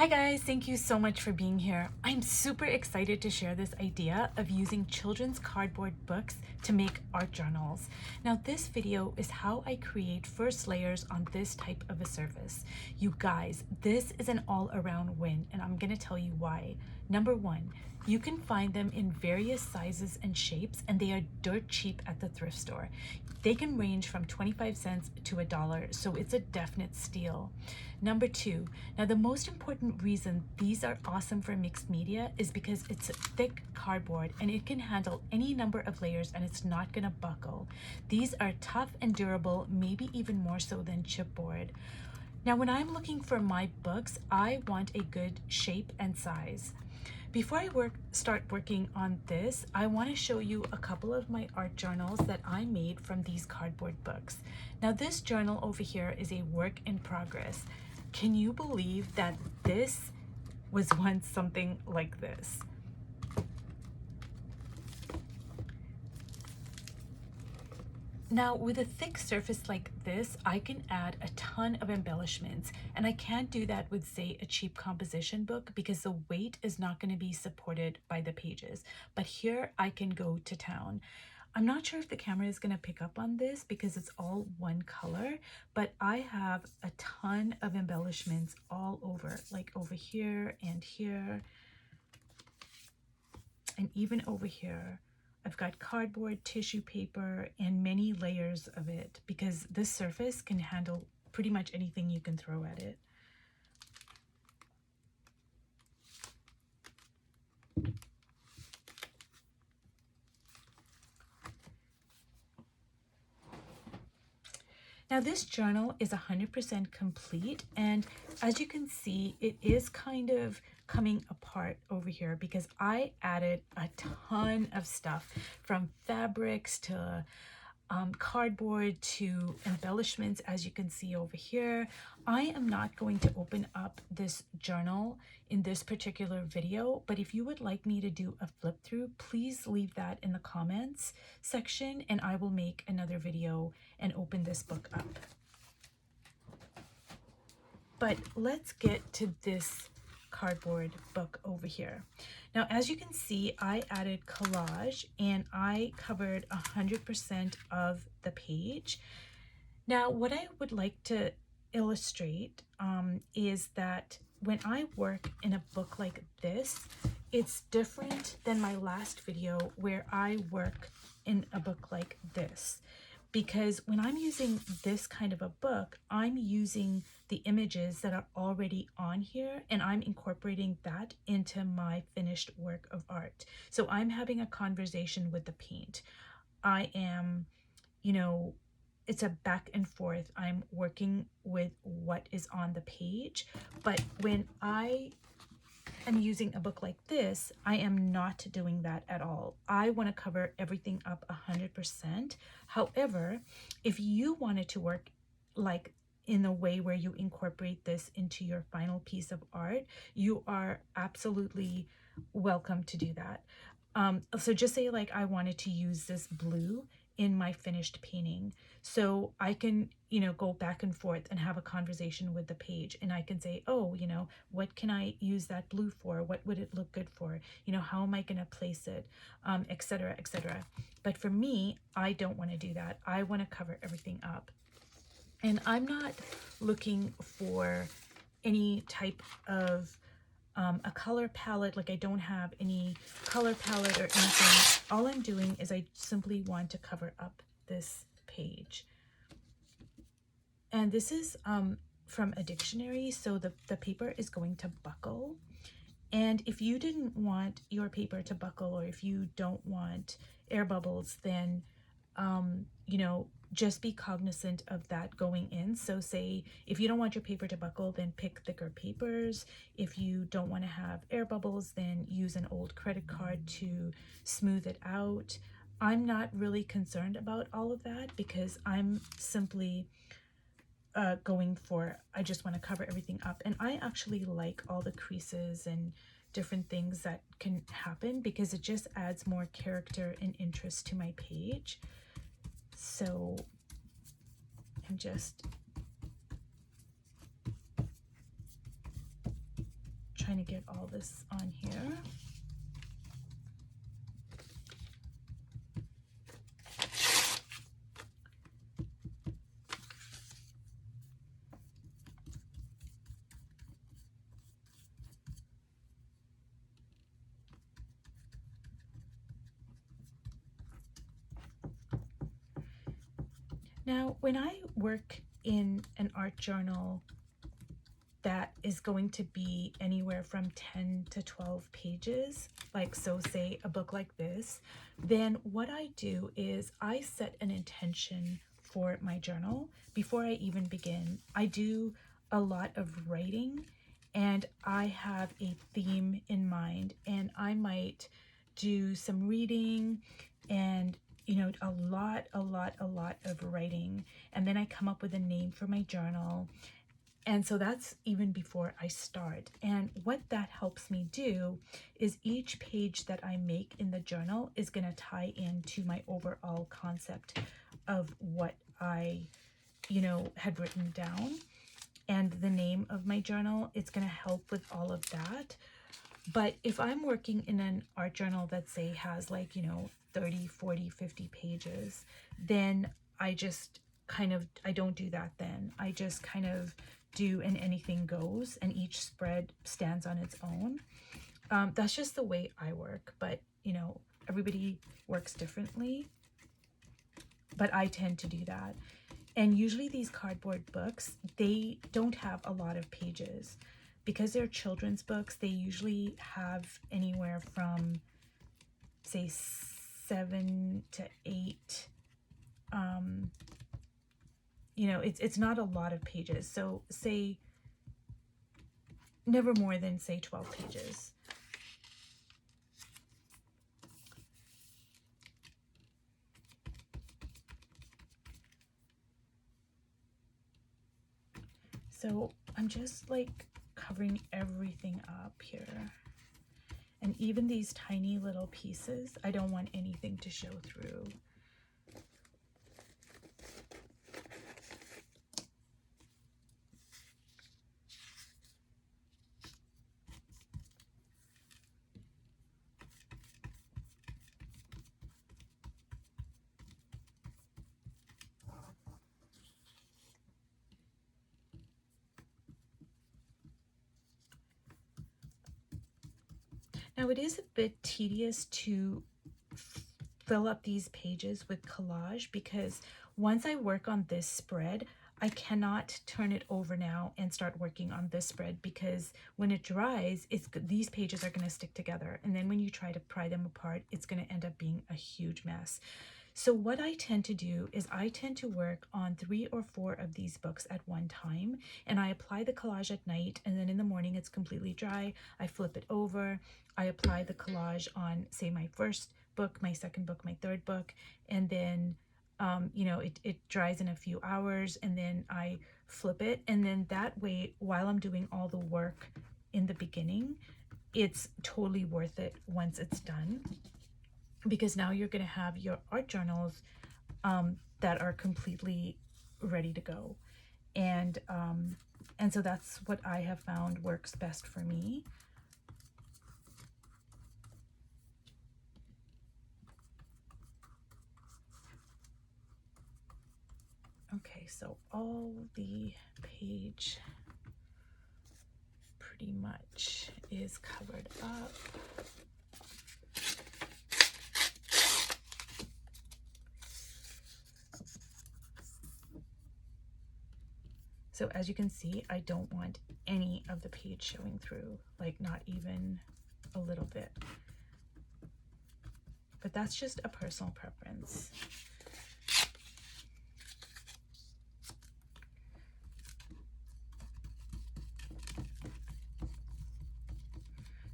Hi guys, thank you so much for being here. I'm super excited to share this idea of using children's cardboard books to make art journals. Now this video is how I create first layers on this type of a surface. You guys, this is an all-around win and I'm gonna tell you why. Number one, you can find them in various sizes and shapes and they are dirt cheap at the thrift store. They can range from 25 cents to $1, so it's a definite steal. Number two, now the most important reason these are awesome for mixed media is because it's a thick cardboard and it can handle any number of layers and it's not gonna buckle. These are tough and durable, maybe even more so than chipboard. Now when I'm looking for my books, I want a good shape and size. Before I start working on this, I want to show you a couple of my art journals that I made from these cardboard books. Now this journal over here is a work in progress. Can you believe that this was once something like this? Now with a thick surface like this, I can add a ton of embellishments, and I can't do that with, say, a cheap composition book because the weight is not going to be supported by the pages. But here I can go to town. I'm not sure if the camera is going to pick up on this because it's all one color, but I have a ton of embellishments all over, like over here and here, and even over here. I've got cardboard, tissue paper, and many layers of it because this surface can handle pretty much anything you can throw at it. Now this journal is 100% complete, and as you can see, it is kind of coming apart over here because I added a ton of stuff from fabrics to cardboard to embellishments, as you can see over here. I am not going to open up this journal in this particular video, but if you would like me to do a flip through, please leave that in the comments section and I will make another video and open this book up. But let's get to this cardboard book over here. Now, as you can see, I added collage and I covered 100% of the page. Now, what I would like to illustrate is that when I work in a book like this, it's different than my last video where I work in a book like this. Because when I'm using this kind of a book, I'm using the images that are already on here and I'm incorporating that into my finished work of art. So I'm having a conversation with the paint. I am, it's a back and forth. I'm working with what is on the page. But when I am using a book like this, I am not doing that at all. I want to cover everything up 100%. However, if you wanted to work like in a way where you incorporate this into your final piece of art, you are absolutely welcome to do that. So just say like I wanted to use this blue in my finished painting, so I can go back and forth and have a conversation with the page, and I can say, oh, what can I use that blue for? What would it look good for? How am I going to place it, etc., etc. But for me, I don't want to do that. I want to cover everything up, and I'm not looking for any type of a color palette. Like I don't have any color palette or anything. All I'm doing is I simply want to cover up this page. And this is from a dictionary, so the paper is going to buckle. And if you didn't want your paper to buckle, or if you don't want air bubbles, then just be cognizant of that going in. So say if you don't want your paper to buckle, then pick thicker papers. If you don't want to have air bubbles, then use an old credit card to smooth it out. I'm not really concerned about all of that because I'm simply going for, I just want to cover everything up. And I actually like all the creases and different things that can happen because it just adds more character and interest to my page. So I'm just trying to get all this on here. Now, when I work in an art journal that is going to be anywhere from 10 to 12 pages, like so say a book like this, then what I do is I set an intention for my journal before I even begin. I do a lot of writing and I have a theme in mind, and I might do some reading and a lot of writing, and then I come up with a name for my journal. And so that's even before I start. And what that helps me do is each page that I make in the journal is going to tie into my overall concept of what I, had written down. And the name of my journal, it's going to help with all of that. But if I'm working in an art journal that say has 30, 40, 50 pages, then I just I don't do that then. I just kind of do an anything goes, and each spread stands on its own. That's just the way I work, but everybody works differently. But I tend to do that. And usually these cardboard books, they don't have a lot of pages. Because they're children's books, they usually have anywhere from, say, 7 to 8. It's not a lot of pages. So say never more than, say, 12 pages. So I'm just covering everything up here. And even these tiny little pieces, I don't want anything to show through. Now it is a bit tedious to fill up these pages with collage, because once I work on this spread, I cannot turn it over now and start working on this spread, because when it dries, these pages are going to stick together, and then when you try to pry them apart, it's going to end up being a huge mess. So what I tend to do is I tend to work on 3 or 4 of these books at one time, and I apply the collage at night, and then in the morning it's completely dry. I flip it over, I apply the collage on, say, my first book, my second book, my third book, and then it dries in a few hours, and then I flip it, and then that way, while I'm doing all the work in the beginning, it's totally worth it once it's done. Because now you're going to have your art journals that are completely ready to go. And so that's what I have found works best for me. Okay, so all the page pretty much is covered up. So as you can see, I don't want any of the page showing through, not even a little bit. But that's just a personal preference.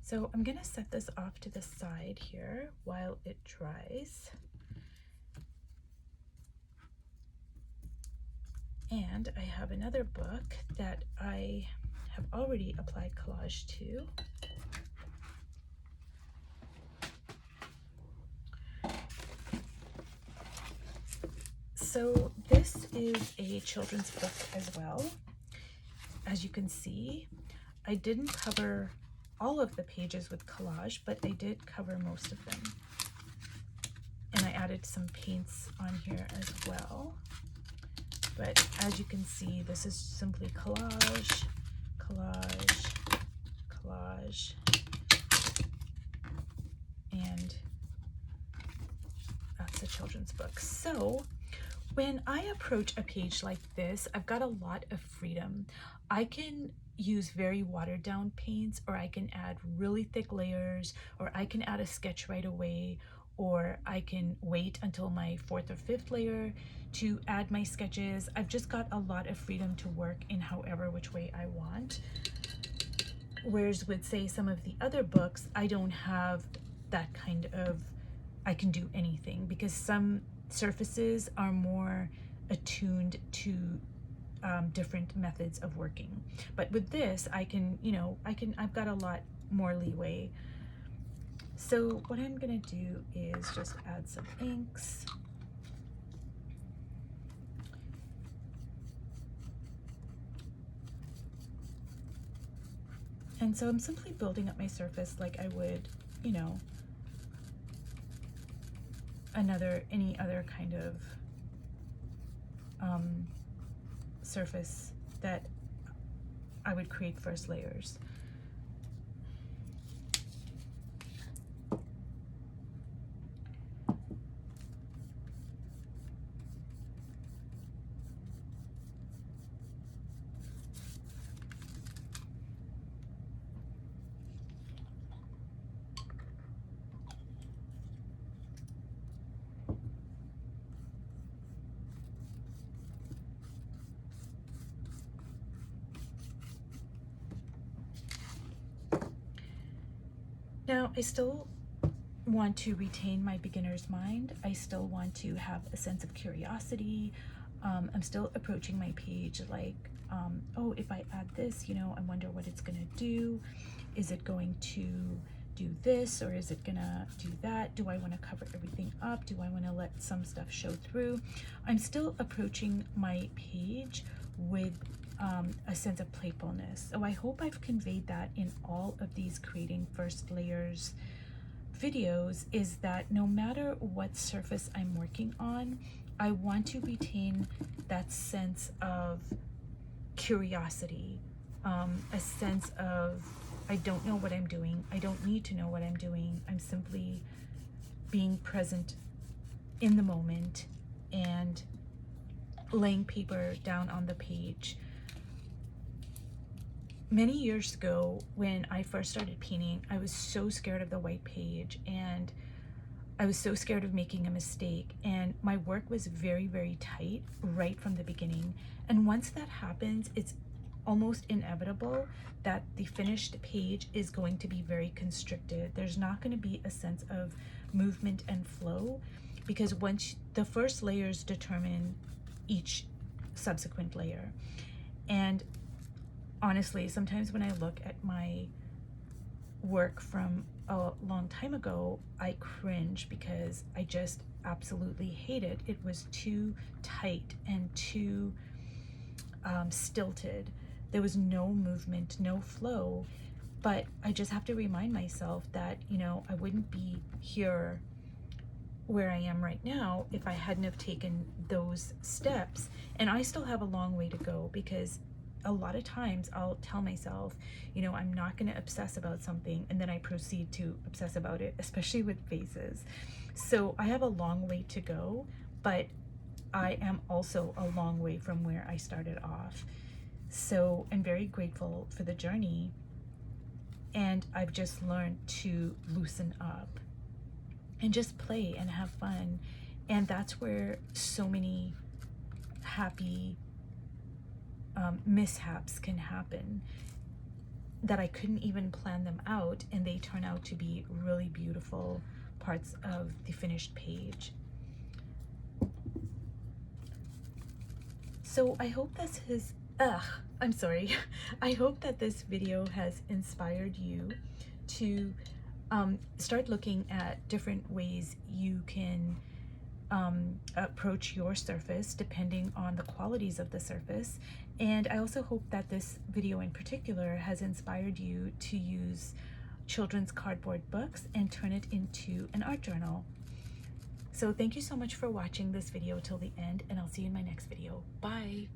So I'm gonna set this off to the side here while it dries. And I have another book that I have already applied collage to. So this is a children's book as well. As you can see, I didn't cover all of the pages with collage, but I did cover most of them. And I added some paints on here as well. But as you can see, this is simply collage, collage, collage, and that's a children's book. So when I approach a page like this, I've got a lot of freedom. I can use very watered down paints, or I can add really thick layers, or I can add a sketch right away, or I can wait until my 4th or 5th layer to add my sketches. I've just got a lot of freedom to work in however which way I want. Whereas with, say, some of the other books, I don't have that kind of, I can do anything, because some surfaces are more attuned to different methods of working. But with this, I can, you know, I've got a lot more leeway. So what I'm gonna do is just add some inks. And so I'm simply building up my surface like I would, you know, any other kind of surface that I would create first layers. Now, I still want to retain my beginner's mind. I still want to have a sense of curiosity. I'm still approaching my page like, oh, if I add this, you know, I wonder what it's gonna do. Is it going to do this, or is it gonna do that? Do I want to cover everything up? Do I want to let some stuff show through? I'm still approaching my page with a sense of playfulness. So I hope I've conveyed that in all of these creating first layers videos, is that no matter what surface I'm working on, I want to retain that sense of curiosity, a sense of, I don't know what I'm doing. I don't need to know what I'm doing. I'm simply being present in the moment and laying paper down on the page. Many years ago, when I first started painting, I was so scared of the white page, and I was so scared of making a mistake, and my work was very, very tight right from the beginning. And once that happens, it's almost inevitable that the finished page is going to be very constricted. There's not going to be a sense of movement and flow, because once the first layers determine each subsequent layer. And honestly, sometimes when I look at my work from a long time ago, I cringe because I just absolutely hate it. It was too tight and too stilted. There was no movement, no flow. But I just have to remind myself that, you know, I wouldn't be here where I am right now if I hadn't have taken those steps. And I still have a long way to go, because a lot of times I'll tell myself, you know, I'm not going to obsess about something, and then I proceed to obsess about it, especially with faces. So I have a long way to go, but I am also a long way from where I started off. So I'm very grateful for the journey, and I've just learned to loosen up and just play and have fun. And that's where so many happy mishaps can happen, that I couldn't even plan them out, and they turn out to be really beautiful parts of the finished page. So I hope this has, I'm sorry. I hope that this video has inspired you to start looking at different ways you can approach your surface depending on the qualities of the surface. And I also hope that this video in particular has inspired you to use children's cardboard books and turn it into an art journal. So thank you so much for watching this video till the end, and I'll see you in my next video. Bye!